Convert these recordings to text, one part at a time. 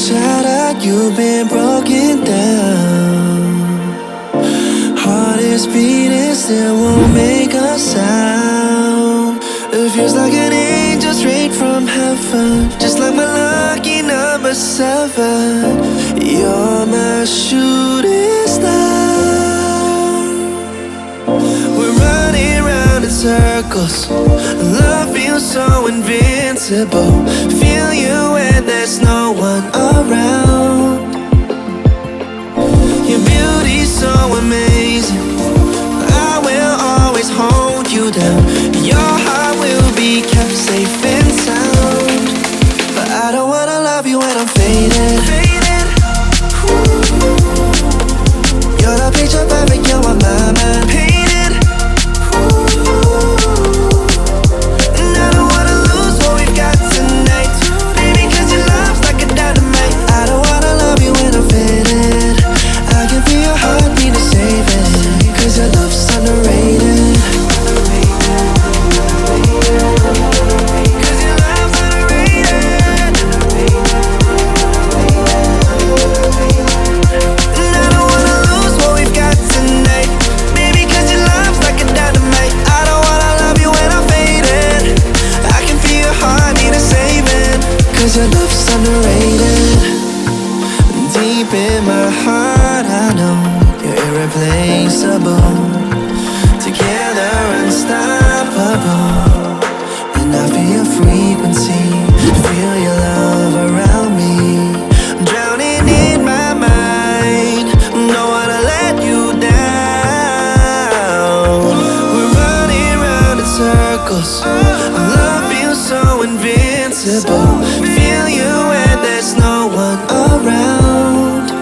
shattered, you've been broken down. Heart is beating, still won't make a sound. It feels like an angel straight from heaven, just like my lucky number 7. You're my shooting star. We're running round in circles, love feels so invincible. Feel you when there's no one around. Your beauty's so amazing, I will always hold you down. Your heart will be kept safe and sound. But I don't wanna love you when I'm faded. You're the picture perfect, you're on my mind. Painted. And I don't wanna lose what we've got tonight, baby, cause your love's like a dynamite. I don't wanna love you when I'm faded. I can feel your heartbeat to save it, cause your love's underrated. Cause your love's underrated. And I don't wanna lose what we've got tonight, baby, cause your love's like a dynamite. I don't wanna love you when I'm faded. I can feel your heartbeat to save it, cause your love's underrated. Deep in my heart, I know you're irreplaceable. Together, unstoppable. And I feel your frequency, feel your love around me. I'm drowning in my mind, don't wanna let you down. We're running round in circles, our love feels so invincible. Feel you when there's no one around.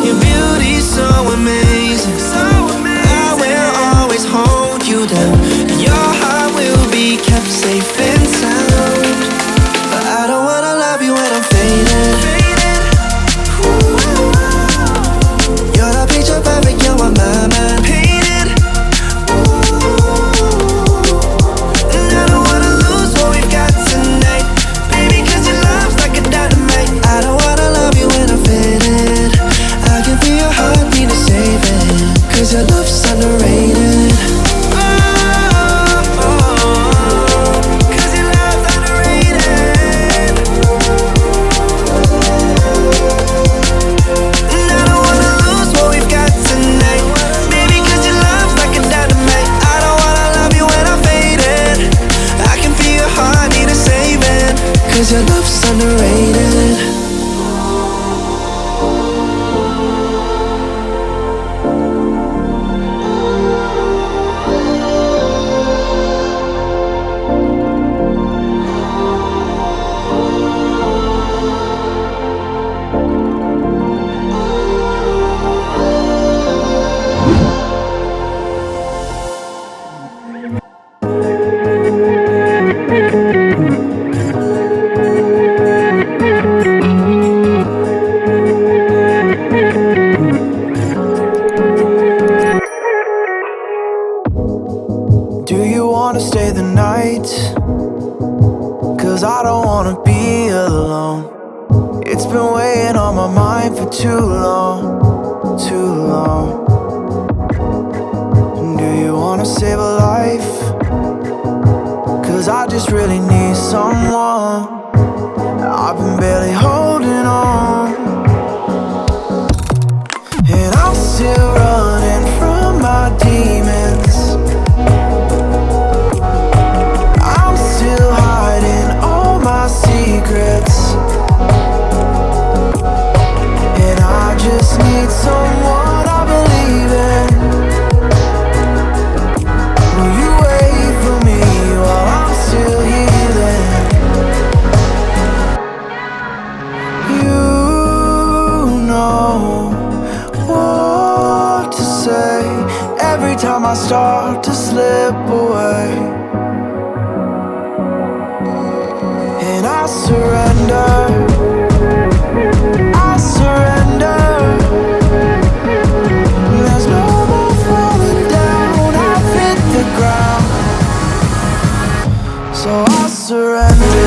Your beauty's so amazing, I will always hold you down. Your heart will be kept safe and sound. But I don't wanna love you when I'm faded. You're the picture perfect, you're on my mind. Painted. And I don't wanna lose what we've got tonight, baby, cause your love's like a dynamite. I don't wanna love you when I'm faded. I can feel your heartbeat to save it, cause your love's underrated. Cause your love's underrated. And I don't wanna lose what we've got tonight, baby, cause your love's like a dynamite. I don't wanna love you when I'm faded. I can feel your heartbeat to save it, cause your love's underrated. Do you wanna stay the night? Cause I don't wanna be alone. It's been weighing on my mind for too long, too long. Do you wanna save a life? Cause I just really need someone. I've been barely holding on, and I'm still running from my demons. I'm still hiding all my secrets, and I just need someone I believe in. Will you wait for me while I'm still healing? You know what to say every time I start to slip away, and I surrender, I surrender. There's no more falling down, I've hit the ground, so I surrender.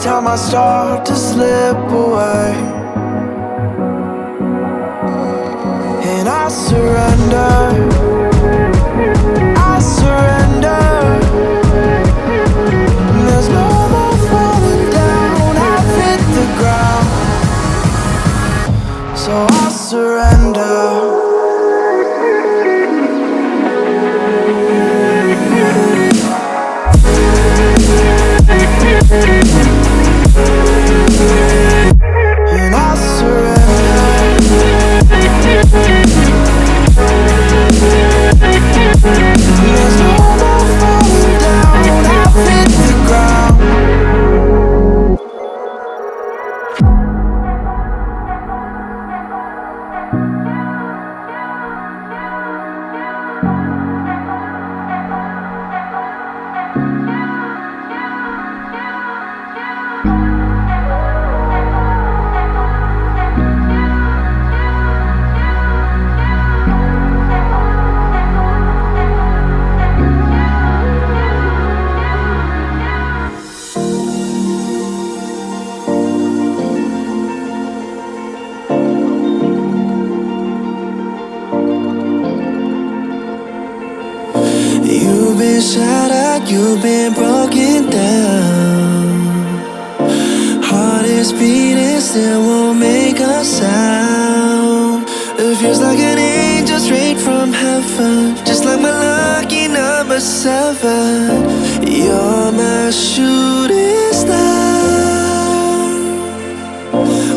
time I start to slip away, and I surrender, I surrender. There's no more falling down, I've hit the ground, so I surrender. And I surrender. There's no more falling down, I've hit the ground. You've been shattered, you've been broken down. Heart is beating, still won't make a sound. It feels like an angel straight from heaven, just like my lucky number 7. You're my shooting star.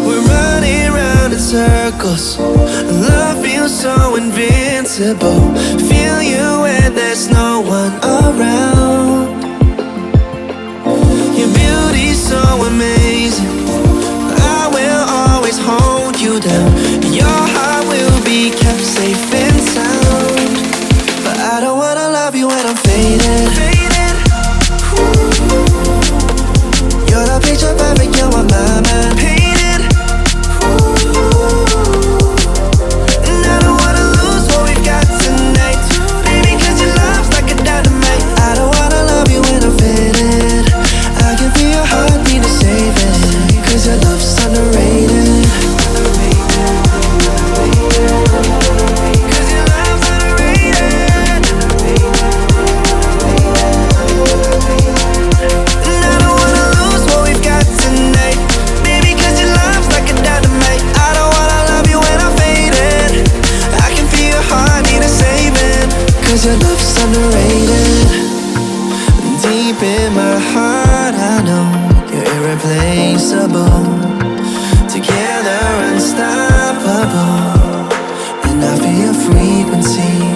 We're running round in circles, love feels so invincible. Feel you when there's no one around. Your beauty's so amazing, I will always hold you down. Your heart will be kept safe and sound. But I don't wanna love you when I'm faded. You're the picture perfect, you're on my mind. Painted. And I don't wanna lose what we've got tonight, baby, 'cause your love's like a dynamite. I don't wanna love you when I'm faded. I can feel your heart need to save it, 'cause your love's underrated. 'Cause your love's underrated. And I don't wanna lose what we've got tonight, baby, 'cause your love's like a dynamite. I don't wanna love you when I'm faded. I can feel your heart need a saving, 'cause your love's underrated. Deep in my heart I know you're irreplaceable. Together unstoppable, and I feel your frequency.